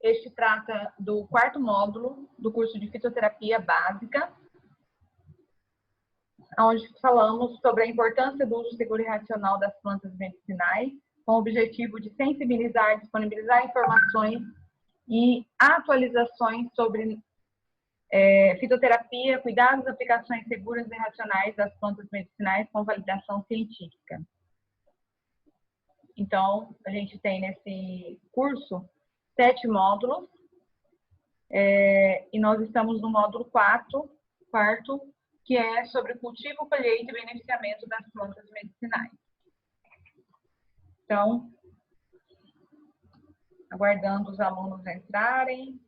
Este trata do quarto módulo do curso de Fitoterapia Básica, onde falamos sobre a importância do uso seguro e racional das plantas medicinais, com o objetivo de sensibilizar, disponibilizar informações e atualizações sobre fitoterapia, cuidados, aplicações seguras e racionais das plantas medicinais com validação científica. Então, a gente tem nesse curso 7 módulos, e nós estamos no módulo quarto, que é sobre cultivo, colheita e beneficiamento das plantas medicinais. Então, aguardando os alunos entrarem.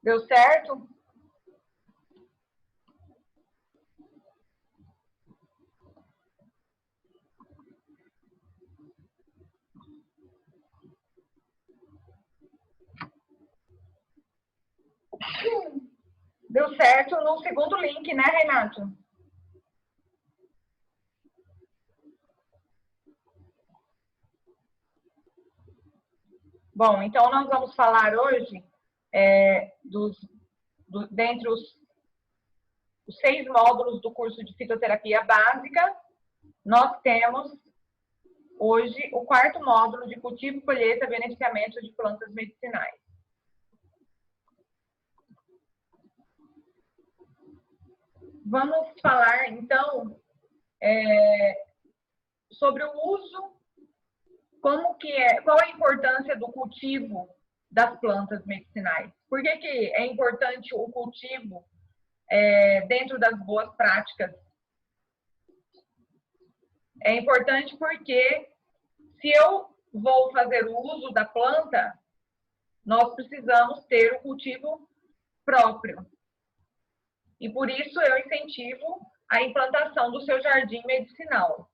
Deu certo? Deu certo no segundo link, né, Renato? Bom, então nós vamos falar hoje dentre os 6 módulos do curso de Fitoterapia Básica, nós temos hoje o 4º módulo de cultivo, colheita e beneficiamento de plantas medicinais. Vamos falar, então, sobre o uso, qual a importância do cultivo das plantas medicinais. Por que é importante o cultivo dentro das boas práticas? É importante porque se eu vou fazer o uso da planta, nós precisamos ter o cultivo próprio. E por isso eu incentivo a implantação do seu jardim medicinal.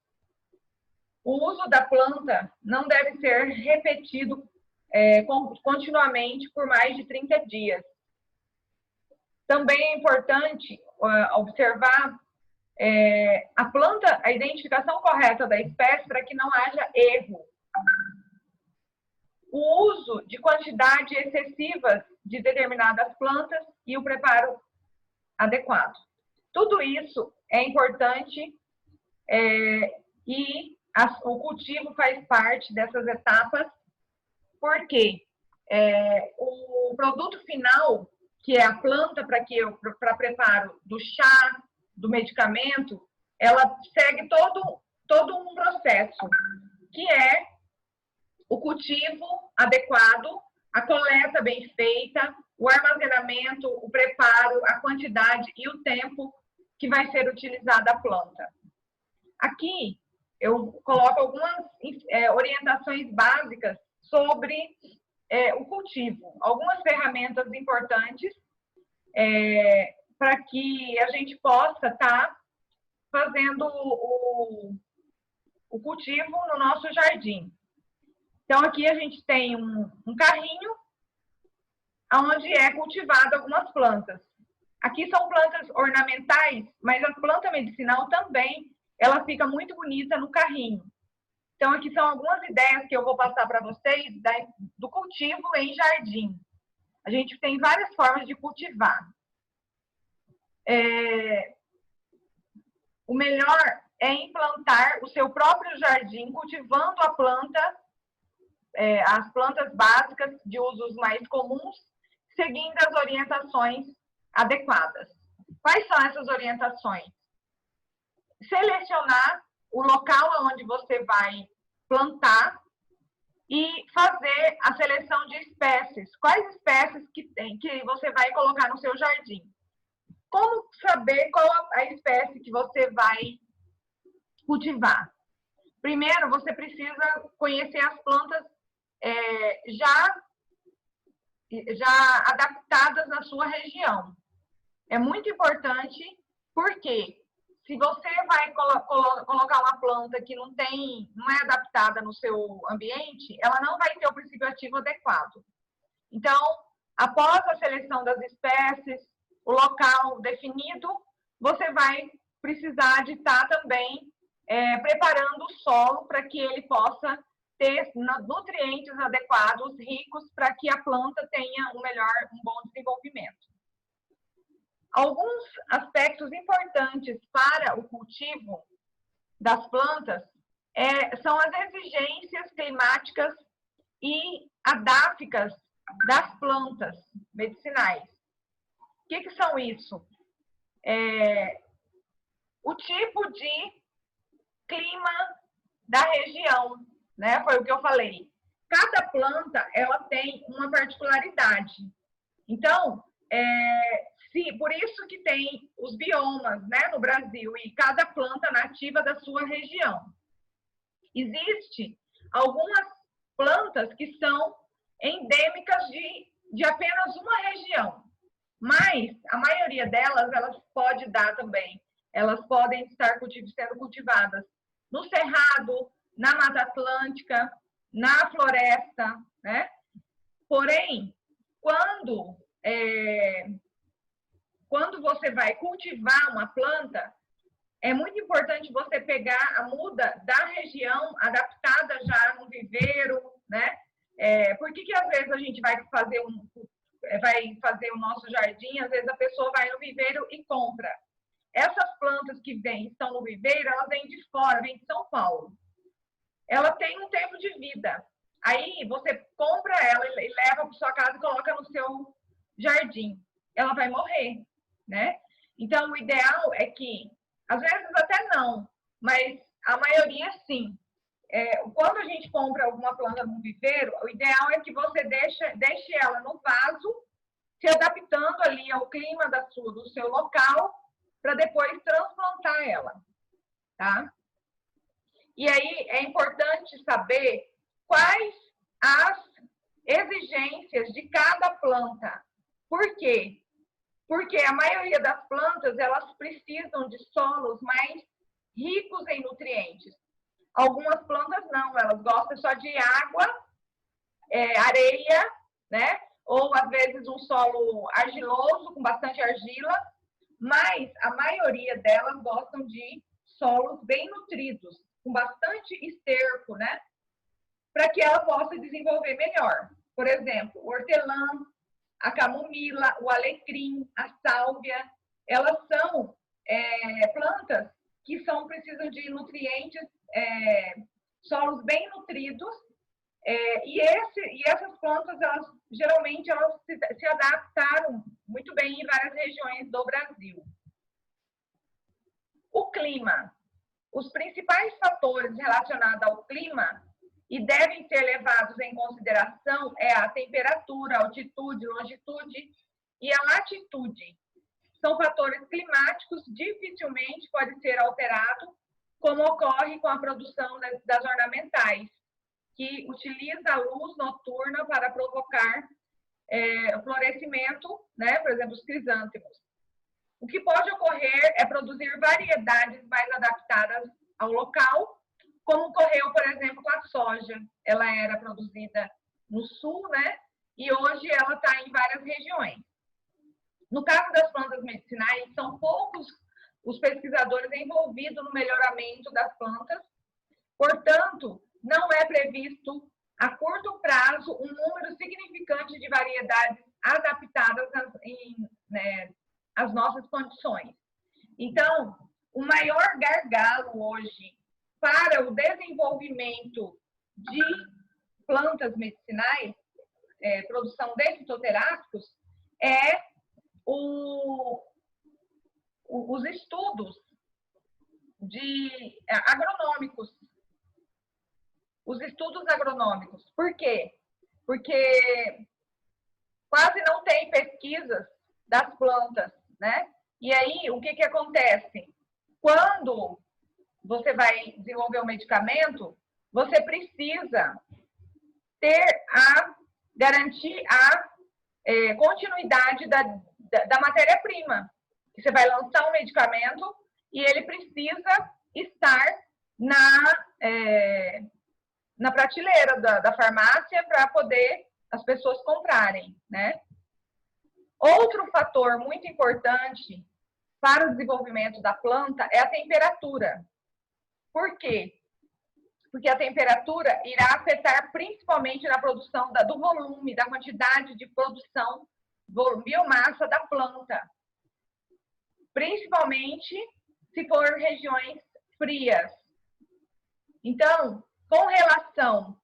O uso da planta não deve ser repetido continuamente por mais de 30 dias. Também é importante observar a identificação correta da espécie para que não haja erro. O uso de quantidade excessivas de determinadas plantas e o preparo adequado. Tudo isso é importante e o cultivo faz parte dessas etapas, porque o produto final, que é a planta para preparo do chá, do medicamento, ela segue todo um processo, que é o cultivo adequado, a coleta bem feita, o armazenamento, o preparo, a quantidade e o tempo que vai ser utilizada a planta. Aqui eu coloco algumas orientações básicas sobre o cultivo, algumas ferramentas importantes para que a gente possa estar fazendo o cultivo no nosso jardim. Então, aqui a gente tem um carrinho onde é cultivado algumas plantas. Aqui são plantas ornamentais, mas a planta medicinal também, ela fica muito bonita no carrinho. Então, aqui são algumas ideias que eu vou passar para vocês do cultivo em jardim. A gente tem várias formas de cultivar. O melhor é implantar o seu próprio jardim, cultivando a planta, as plantas básicas de usos mais comuns, seguindo as orientações adequadas. Quais são essas orientações? Selecionar o local onde você vai plantar e fazer a seleção de espécies. Quais espécies que você vai colocar no seu jardim? Como saber qual a espécie que você vai cultivar? Primeiro, você precisa conhecer as plantas já adaptadas na sua região. É muito importante, porque se você vai colocar uma planta que não é adaptada no seu ambiente, ela não vai ter o princípio ativo adequado. Então, após a seleção das espécies, o local definido, você vai precisar de estar também preparando o solo para que ele possa ter nutrientes adequados, ricos, para que a planta tenha um bom desenvolvimento. Alguns aspectos importantes para o cultivo das plantas são as exigências climáticas e adáficas das plantas medicinais. O que são isso? O tipo de clima da região, né? Foi o que eu falei. Cada planta, ela tem uma particularidade. Então, por isso que tem os biomas, né, no Brasil, e cada planta nativa da sua região. Existem algumas plantas que são endêmicas de apenas uma região, mas a maioria delas, elas podem estar sendo cultivadas no Cerrado, na Mata Atlântica, na floresta, né? Porém, quando você vai cultivar uma planta, é muito importante você pegar a muda da região, adaptada já no viveiro, né? Por que às vezes a gente vai fazer o nosso jardim, às vezes a pessoa vai no viveiro e compra. Essas plantas que estão no viveiro, elas vêm de fora, vêm de São Paulo. Ela tem um tempo de vida. Aí você compra ela e leva para sua casa e coloca no seu jardim. Ela vai morrer, né? Então, o ideal é que, às vezes até não, mas a maioria sim. Quando a gente compra alguma planta no viveiro, o ideal é que você deixe ela no vaso, se adaptando ali ao clima do seu local, para depois transplantar ela, tá? E aí é importante saber quais as exigências de cada planta. Por quê? Porque a maioria das plantas, elas precisam de solos mais ricos em nutrientes. Algumas plantas não, elas gostam só de água, areia, né? Ou às vezes um solo argiloso, com bastante argila, mas a maioria delas gostam de solos bem nutridos, com bastante esterco, né? Para que ela possa desenvolver melhor. Por exemplo, o hortelã, a camomila, o alecrim, a sálvia, elas são plantas que precisam de nutrientes, solos bem nutridos, e essas plantas, geralmente, se adaptaram muito bem em várias regiões do Brasil. O clima. Os principais fatores relacionados ao clima e devem ser levados em consideração a temperatura, a altitude, longitude e a latitude. São fatores climáticos, dificilmente pode ser alterado, como ocorre com a produção das ornamentais, que utiliza a luz noturna para provocar o florescimento, né? Por exemplo, os crisântemos. O que pode ocorrer é produzir variedades mais adaptadas ao local, como ocorreu, por exemplo, com a soja. Ela era produzida no sul, né? E hoje ela está em várias regiões. No caso das plantas medicinais, são poucos os pesquisadores envolvidos no melhoramento das plantas, portanto, não é previsto a curto prazo um número significante de variedades adaptadas às nossas condições. Então, o maior gargalo hoje para o desenvolvimento de plantas medicinais, produção de fitoterápicos, é os estudos agronômicos. Os estudos agronômicos. Por quê? Porque quase não tem pesquisas das plantas, né? E aí, o que acontece? Quando você vai desenvolver um medicamento, você precisa garantir a continuidade da matéria-prima. Você vai lançar um medicamento e ele precisa estar na prateleira da farmácia para poder as pessoas comprarem, né? Outro fator muito importante para o desenvolvimento da planta é a temperatura. Por quê? Porque a temperatura irá afetar principalmente na produção do volume, da quantidade de produção, biomassa da planta. Principalmente se for regiões frias. Então, com relação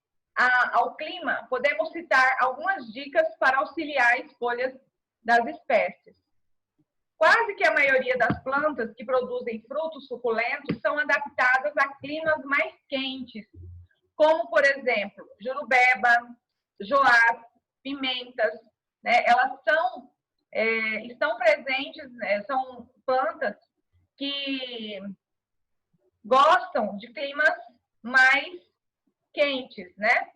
ao clima, podemos citar algumas dicas para auxiliar a escolha das espécies. Quase que a maioria das plantas que produzem frutos suculentos são adaptadas a climas mais quentes, como, por exemplo, jurubeba, joás, pimentas, né? Elas estão presentes, né? São plantas que gostam de climas mais quentes, né?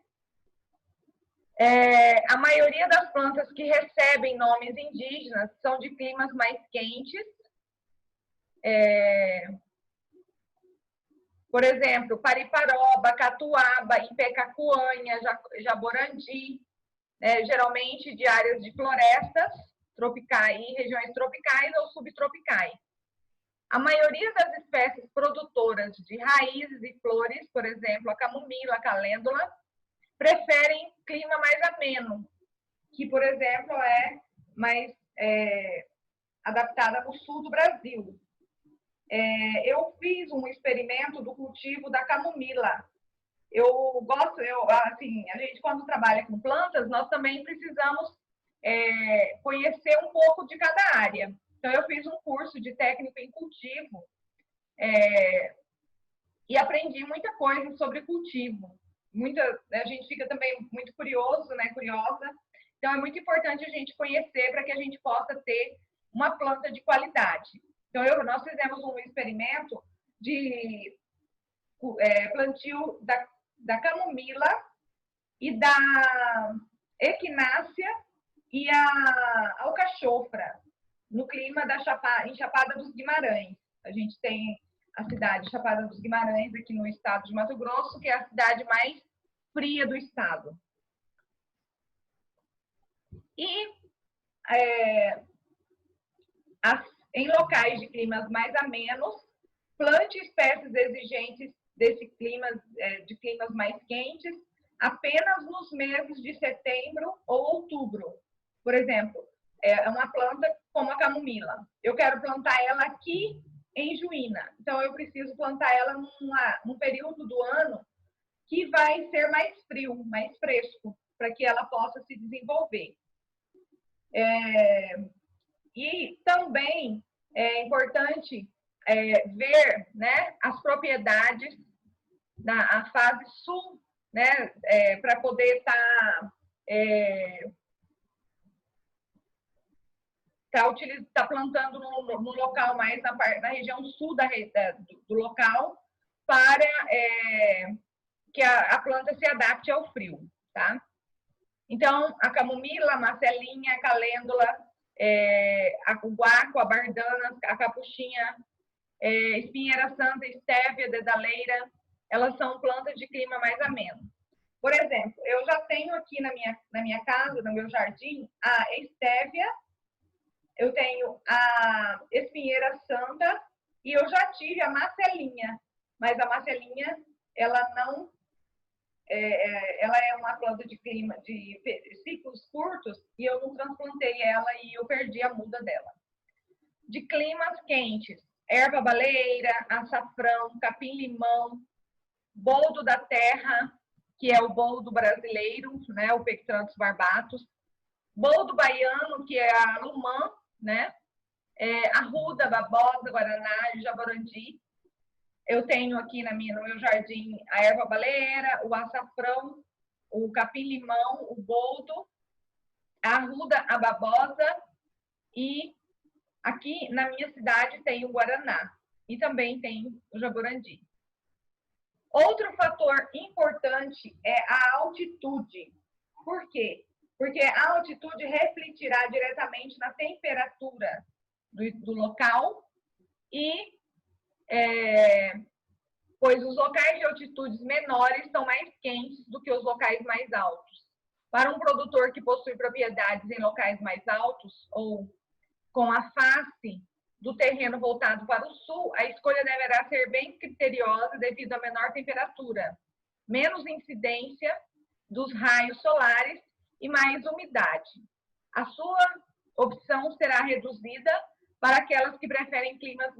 A maioria das plantas que recebem nomes indígenas são de climas mais quentes. Por exemplo, pariparoba, catuaba, ipecacuanha, jaborandi, geralmente de áreas de florestas tropicais, regiões tropicais ou subtropicais. A maioria das espécies produtoras de raízes e flores, por exemplo, a camomila, a calêndula, preferem clima mais ameno, que, por exemplo, é mais adaptada no sul do Brasil. Eu fiz um experimento do cultivo da camomila. A gente, quando trabalha com plantas, nós também precisamos conhecer um pouco de cada área. Então, eu fiz um curso de técnico em cultivo e aprendi muita coisa sobre cultivo. A gente fica também muito curioso, né? Curiosa. Então, é muito importante a gente conhecer para que a gente possa ter uma planta de qualidade. Então, nós fizemos um experimento de plantio da camomila e da equinácea e a alcachofra no clima em Chapada dos Guimarães. A gente tem a cidade Chapada dos Guimarães aqui no estado de Mato Grosso, que é a cidade mais fria do estado. E em locais de climas mais amenos, plante espécies exigentes de climas mais quentes apenas nos meses de setembro ou outubro. Por exemplo, uma planta como a camomila. Eu quero plantar ela aqui em Juína. Então, eu preciso plantar ela num período do ano que vai ser mais frio, mais fresco, para que ela possa se desenvolver. E também é importante ver, né, as propriedades da fase sul, né, para poder estar tá plantando no local mais na região sul do local, para que a planta se adapte ao frio, tá? Então, a camomila, a marcelinha, a calêndula, o guaco, a bardana, a capuchinha, espinheira santa, estévia, dedaleira, elas são plantas de clima mais ameno. Por exemplo, eu já tenho aqui na minha casa, no meu jardim, a estévia, eu tenho a espinheira santa e eu já tive a macelinha, mas a macelinha, ela não, ela é uma planta de clima, de ciclos curtos e eu não transplantei ela e eu perdi a muda dela. De climas quentes, erva baleeira, açafrão, capim-limão, boldo da terra, que é o boldo brasileiro, né, o Pectranthus barbatus, boldo baiano, que é a lumã, né, arruda, babosa, guaraná, jaborandi. Eu tenho aqui no meu jardim a erva baleeira, o açafrão, o capim-limão, o boldo, a arruda, a babosa e aqui na minha cidade tem o guaraná e também tem o jaborandi. Outro fator importante é a altitude. Por quê? Porque a altitude refletirá diretamente na temperatura do local e pois os locais de altitudes menores são mais quentes do que os locais mais altos. Para um produtor que possui propriedades em locais mais altos ou com a face do terreno voltado para o sul, a escolha deverá ser bem criteriosa devido à menor temperatura, menos incidência dos raios solares e mais umidade. A sua opção será reduzida para aquelas que preferem climas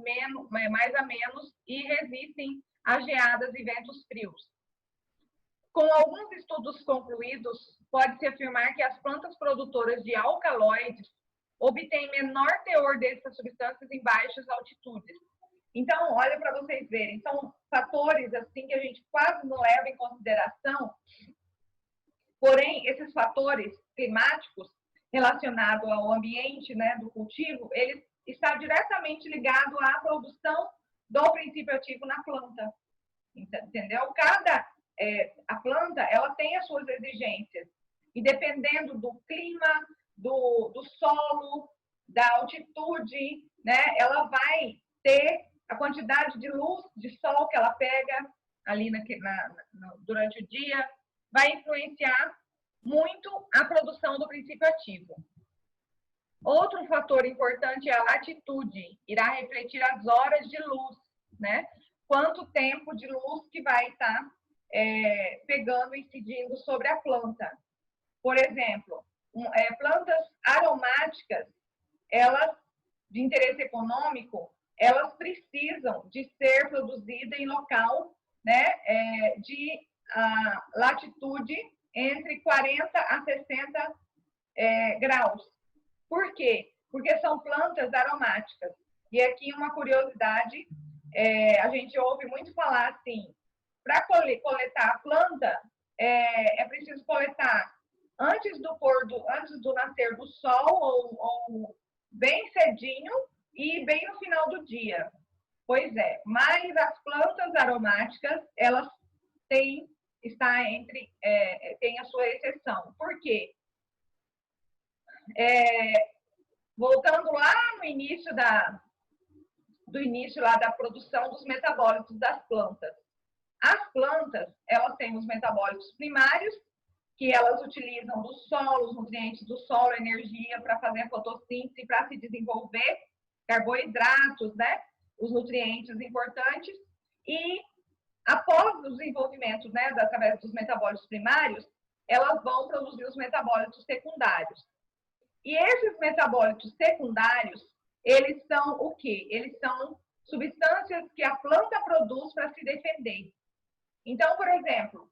mais amenos e resistem a geadas e ventos frios. Com alguns estudos concluídos, pode-se afirmar que as plantas produtoras de alcaloides obtêm menor teor dessas substâncias em baixas altitudes. Então, olha para vocês verem, são fatores assim que a gente quase não leva em consideração, porém, esses fatores climáticos relacionados ao ambiente, né, do cultivo, eles estão diretamente ligados à produção do princípio ativo na planta, entendeu? A planta, ela tem as suas exigências, e dependendo do clima, do solo, da altitude, né, ela vai ter a quantidade de luz, de sol que ela pega ali durante o dia, vai influenciar muito a produção do princípio ativo. Outro fator importante é a latitude, irá refletir as horas de luz, né? Quanto tempo de luz que vai estar pegando e incidindo sobre a planta. Por exemplo, plantas aromáticas, elas, de interesse econômico, elas precisam de ser produzidas em local, né, de latitude entre 40 a 60 graus. Por quê? Porque são plantas aromáticas. E aqui uma curiosidade, a gente ouve muito falar assim, para coletar a planta, é preciso coletar antes do nascer do sol, ou bem cedinho e bem no final do dia. Pois é, mas as plantas aromáticas, elas têm a sua exceção. Por quê? Voltando lá no início lá da produção dos metabólitos das plantas. As plantas, elas têm os metabólitos primários, que elas utilizam do solo, os nutrientes do solo, energia para fazer a fotossíntese, para se desenvolver, carboidratos, né? Os nutrientes importantes. E após o desenvolvimento, né, através dos metabólitos primários, elas vão produzir os metabólitos secundários. E esses metabólitos secundários, eles são o quê? Eles são substâncias que a planta produz para se defender. Então, por exemplo,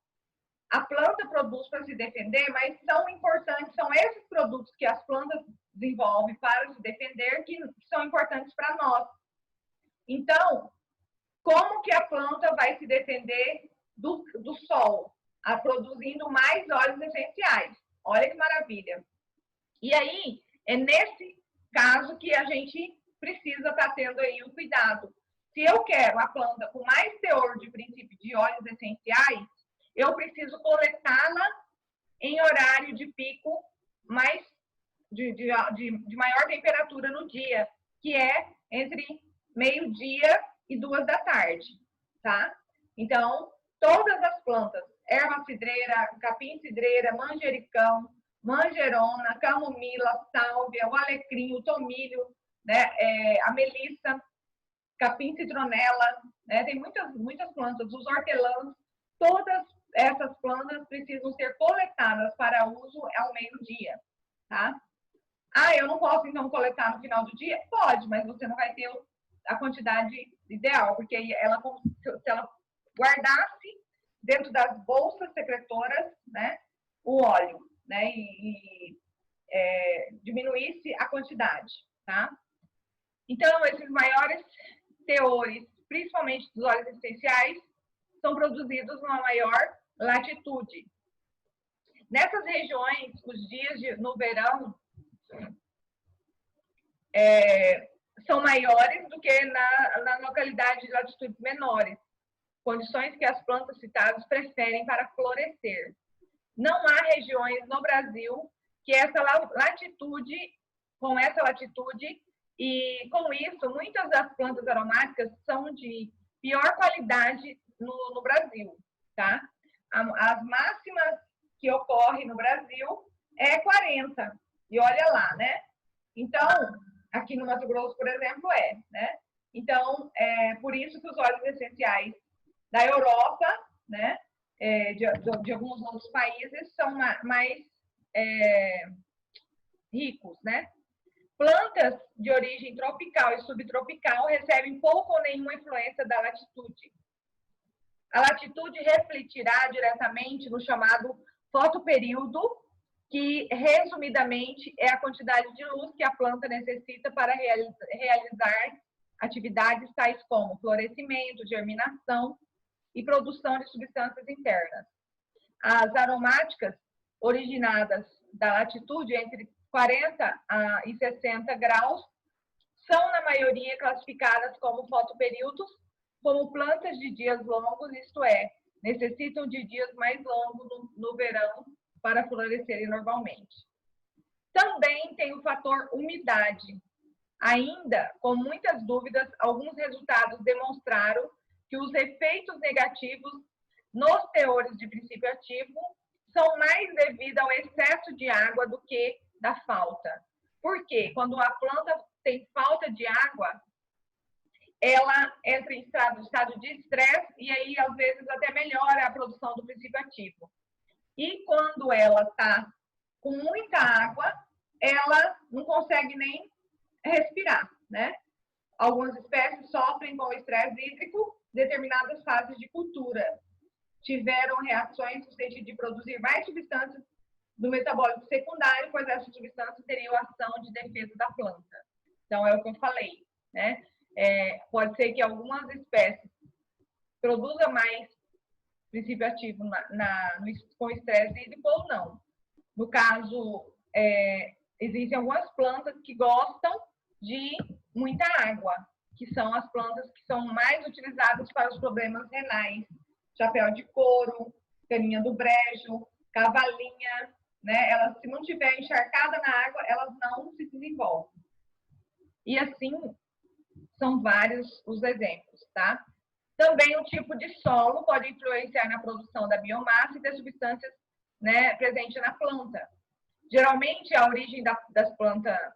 a planta produz para se defender, mas são importantes, são esses produtos que as plantas desenvolvem para se defender que são importantes para nós. Então, como que a planta vai se defender do sol? Produzindo mais óleos essenciais. Olha que maravilha. E aí, é nesse caso que a gente precisa estar tendo aí o cuidado. Se eu quero a planta com mais teor de princípio de óleos essenciais, eu preciso coletá-la em horário de pico de maior temperatura no dia, que é entre meio-dia e 2 da tarde, tá? Então, todas as plantas, erva cidreira, capim cidreira, manjericão, manjerona, camomila, sálvia, o alecrim, o tomilho, né, a melissa, capim citronela, né, tem muitas plantas, os hortelãs, todas essas plantas precisam ser coletadas para uso ao meio-dia, tá? Ah, eu não posso, então, coletar no final do dia? Pode, mas você não vai ter a quantidade ideal, porque ela, se ela guardasse dentro das bolsas secretoras, né, o óleo, né, e diminuísse a quantidade, tá? Então, esses maiores teores, principalmente dos óleos essenciais, são produzidos numa maior latitude. Nessas regiões, os dias no verão são maiores do que na localidade de latitudes menores, condições que as plantas citadas preferem para florescer. Não há regiões no Brasil que com essa latitude, e com isso, muitas das plantas aromáticas são de pior qualidade no Brasil, tá? As máximas que ocorrem no Brasil é 40, e olha lá, né? Então, aqui no Mato Grosso, por exemplo, né? Então, por isso que os óleos essenciais da Europa, né, de alguns outros países, são mais ricos, né? Plantas de origem tropical e subtropical recebem pouco ou nenhuma influência da latitude. A latitude refletirá diretamente no chamado fotoperíodo, que, resumidamente, é a quantidade de luz que a planta necessita para realizar atividades tais como florescimento, germinação e produção de substâncias internas. As aromáticas originadas da latitude entre 40 e 60 graus são, na maioria, classificadas como fotoperíodos, como plantas de dias longos, isto é, necessitam de dias mais longos no verão para florescerem normalmente. Também tem o fator umidade. Ainda, com muitas dúvidas, alguns resultados demonstraram que os efeitos negativos nos teores de princípio ativo são mais devido ao excesso de água do que da falta. Por quê? Quando a planta tem falta de água, ela entra em estado de estresse e aí, às vezes, até melhora a produção do princípio ativo. E quando ela está com muita água, ela não consegue nem respirar, né? Algumas espécies sofrem com o estresse hídrico em determinadas fases de cultura. Tiveram reações no sentido de produzir mais substâncias do metabólico secundário, pois essas substâncias teriam ação de defesa da planta. Então, é o que eu falei, né? Pode ser que algumas espécies produzam mais princípio ativo com estresse hídrico ou não. No caso, existem algumas plantas que gostam de muita água, que são as plantas que são mais utilizadas para os problemas renais. Chapéu de couro, caninha do brejo, cavalinha, né? Elas, se não tiver encharcada na água, elas não se desenvolvem. E assim, são vários os exemplos, tá? Também o tipo de solo pode influenciar na produção da biomassa e das substâncias, né, presentes na planta. Geralmente, a origem da planta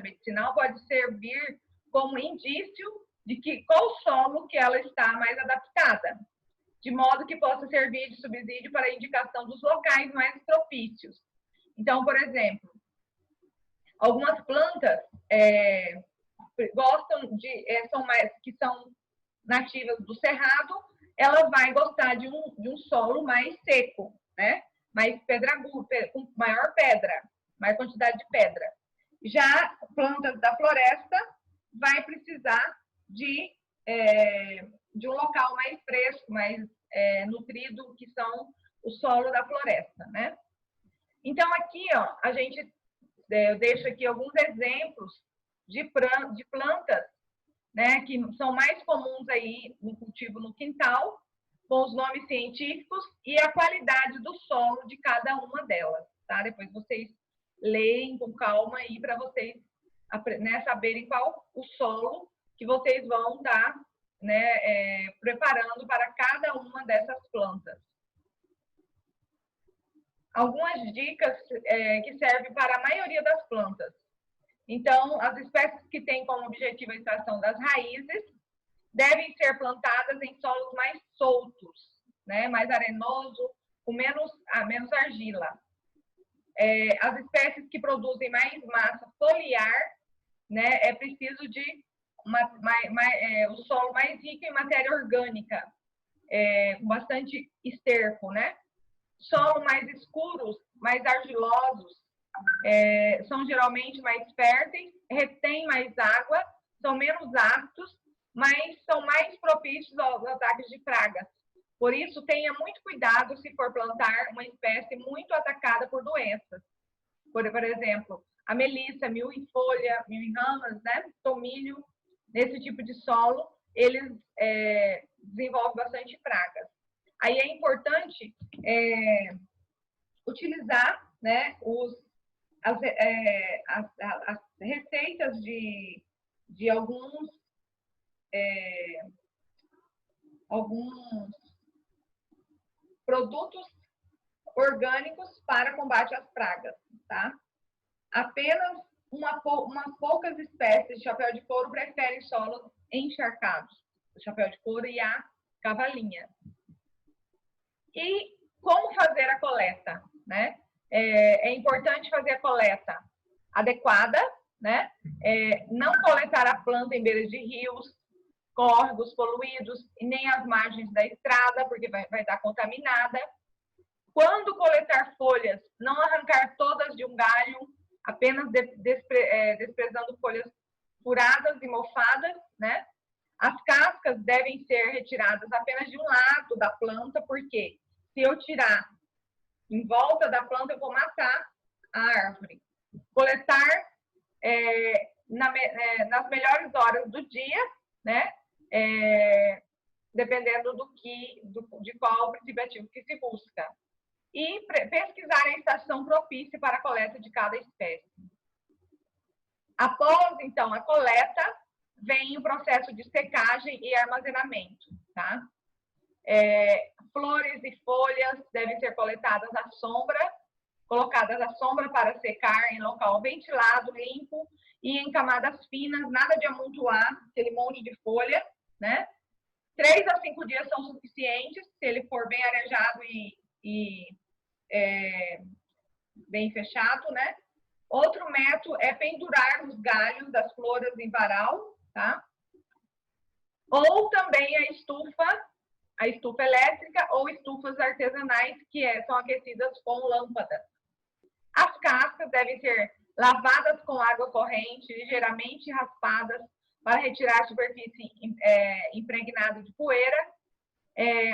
medicinal pode servir como indício de qual solo que ela está mais adaptada, de modo que possa servir de subsídio para a indicação dos locais mais propícios. Então, por exemplo, algumas plantas gostam que são nativas do cerrado, ela vai gostar de um solo mais seco, né? Mais pedragudo, com maior pedra, maior quantidade de pedra. Já plantas da floresta vai precisar de um local mais fresco, mais nutrido, que são o solo da floresta, né? Então, aqui, ó, eu deixo aqui alguns exemplos de plantas, né, que são mais comuns aí no cultivo no quintal, com os nomes científicos e a qualidade do solo de cada uma delas, tá? Depois vocês leem com calma aí para vocês, né, saberem qual o solo que vocês vão dar né, preparando para cada uma dessas plantas. Algumas dicas que servem para a maioria das plantas. Então, as espécies que têm como objetivo a extração das raízes devem ser plantadas em solos mais soltos, né, mais arenoso, com menos argila. As espécies que produzem mais massa foliar, né, é preciso de o solo mais rico em matéria orgânica, com bastante esterco, né? Solos mais escuros, mais argilosos, são geralmente mais férteis, retêm mais água, são menos aptos, mas são mais propícios aos ataques de pragas. Por isso, tenha muito cuidado se for plantar uma espécie muito atacada por doenças. Por exemplo, a melissa, mil em folha, mil em ramas, né? Tomilho, nesse tipo de solo, eles desenvolvem bastante pragas. Aí é importante utilizar, né, as receitas de alguns produtos orgânicos para combate às pragas, tá? Apenas umas poucas espécies de chapéu de couro preferem solos encharcados, o chapéu de couro e a cavalinha. E como fazer a coleta, né? É importante fazer a coleta adequada, né? Não coletar a planta em beiras de rios, córregos poluídos e nem às margens da estrada, porque vai estar contaminada. Quando coletar folhas, não arrancar todas de um galho, apenas desprezando folhas furadas e mofadas, né? As cascas devem ser retiradas apenas de um lado da planta, porque se eu tirar em volta da planta, eu vou matar a árvore. Coletar nas melhores horas do dia, né? Dependendo de qual princípio ativo que se busca. E pesquisar a estação propícia para a coleta de cada espécie. Após, então, a coleta, vem o processo de secagem e armazenamento, tá? Flores e folhas devem ser coletadas à sombra, colocadas à sombra para secar em local ventilado, limpo e em camadas finas, nada de amontoar aquele monte de folha, né? 3 a 5 dias são suficientes, se ele for bem arejado e bem fechado, né? Outro método é pendurar os galhos das flores em varal, tá? Ou também a estufa elétrica ou estufas artesanais, que são aquecidas com lâmpadas. As cascas devem ser lavadas com água corrente, ligeiramente raspadas, para retirar a superfície impregnada de poeira,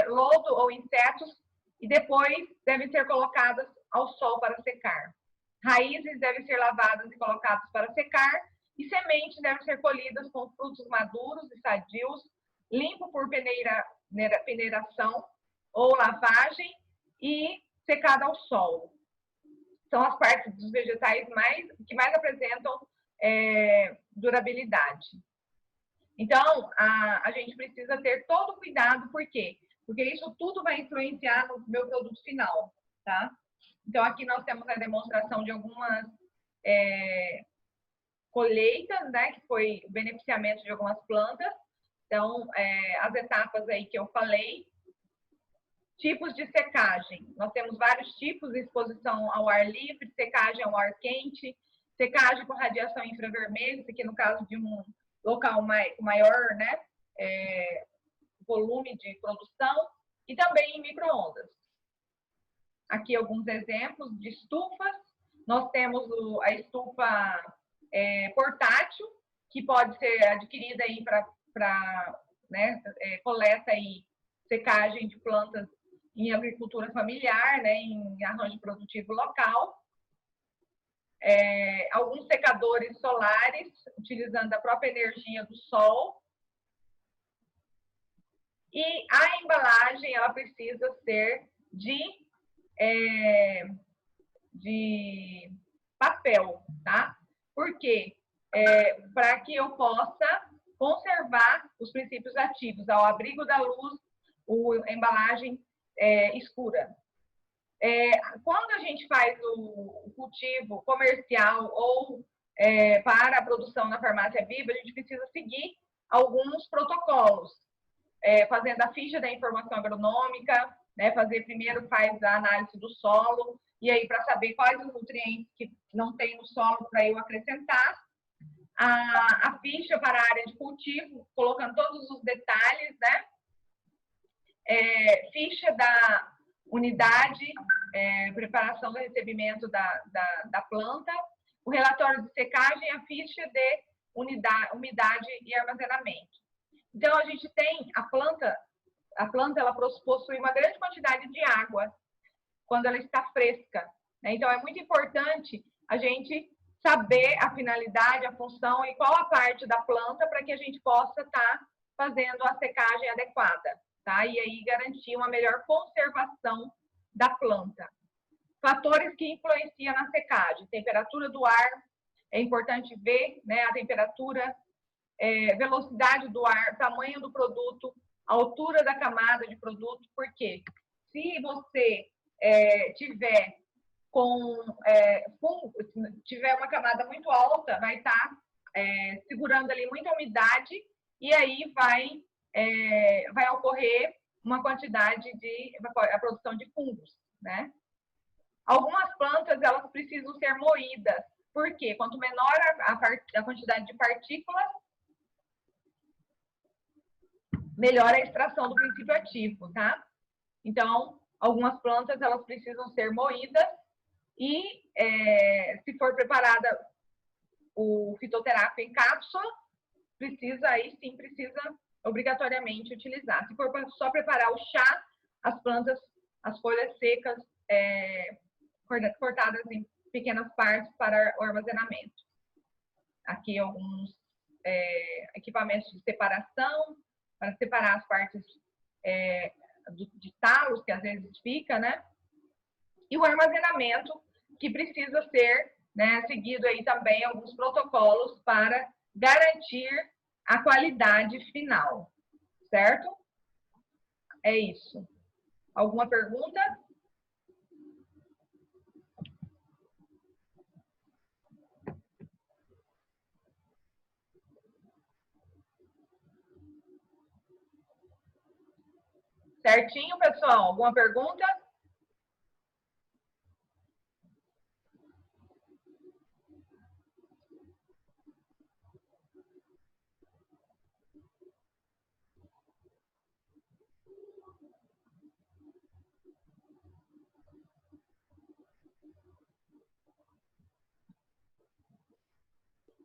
lodo ou insetos, e depois devem ser colocadas ao sol para secar. Raízes devem ser lavadas e colocadas para secar, e sementes devem ser colhidas com frutos maduros e sadios, limpo por peneiração ou lavagem e secado ao sol. São as partes dos vegetais que mais apresentam durabilidade. Então, a gente precisa ter todo cuidado, por quê? Porque isso tudo vai influenciar no meu produto final, tá? Então, aqui nós temos a demonstração de algumas colheitas, né, que foi o beneficiamento de algumas plantas. Então, as etapas aí que eu falei. Tipos de secagem. Nós temos vários tipos de exposição ao ar livre, secagem ao ar quente, secagem com radiação infravermelha, isso aqui no caso de um local maior, né, volume de produção, e também em micro-ondas. Aqui alguns exemplos de estufas. Nós temos a estufa portátil, que pode ser adquirida aí para coleta e secagem de plantas em agricultura familiar, né, em arranjo produtivo local. Alguns secadores solares, utilizando a própria energia do sol. E a embalagem, ela precisa ser de papel, tá? Por quê? Para que eu possa conservar os princípios ativos ao abrigo da luz, a embalagem escura. Quando a gente faz o cultivo comercial ou para a produção na farmácia Viva, a gente precisa seguir alguns protocolos, fazendo a ficha da informação agronômica, né, primeiro faz a análise do solo, e aí para saber quais os nutrientes que não tem no solo para eu acrescentar, a ficha para a área de cultivo, colocando todos os detalhes, né, ficha da unidade, preparação do recebimento da planta, o relatório de secagem, a ficha de umidade e armazenamento. Então, a gente tem a planta ela possui uma grande quantidade de água quando ela está fresca, né? Então, é muito importante a gente saber a finalidade, a função e qual a parte da planta para que a gente possa estar fazendo a secagem adequada, tá? E aí garantir uma melhor conservação da planta. Fatores que influenciam na secagem: temperatura do ar, é importante ver, né, a temperatura, velocidade do ar, tamanho do produto, altura da camada de produto, porque se você tiver tiver uma camada muito alta, vai estar segurando ali muita umidade e aí vai ocorrer uma quantidade a produção de fungos, né? Algumas plantas, elas precisam ser moídas. Por quê? Quanto menor a quantidade de partículas, melhor a extração do princípio ativo, tá? Então, algumas plantas, elas precisam ser moídas e, se for preparada o fitoterápico em cápsula, precisa obrigatoriamente utilizar. Se for só preparar o chá, as plantas, as folhas secas, cortadas em pequenas partes para o armazenamento. Aqui alguns equipamentos de separação, para separar as partes de talos, que às vezes fica, né? E o armazenamento, que precisa ser, né, seguido aí também alguns protocolos para garantir a qualidade final, certo? É isso. Alguma pergunta? Certinho, pessoal? Alguma pergunta?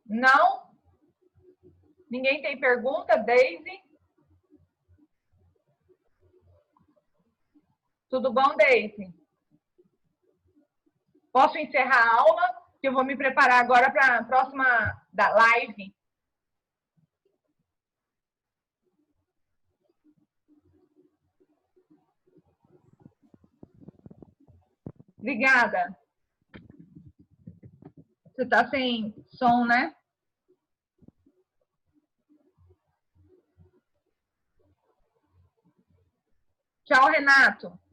Não? Ninguém tem pergunta? Daisy? Tudo bom, Daisy? Posso encerrar a aula? Que eu vou me preparar agora para a próxima da live. Obrigada. Você está sem som, né? Tchau, Renato.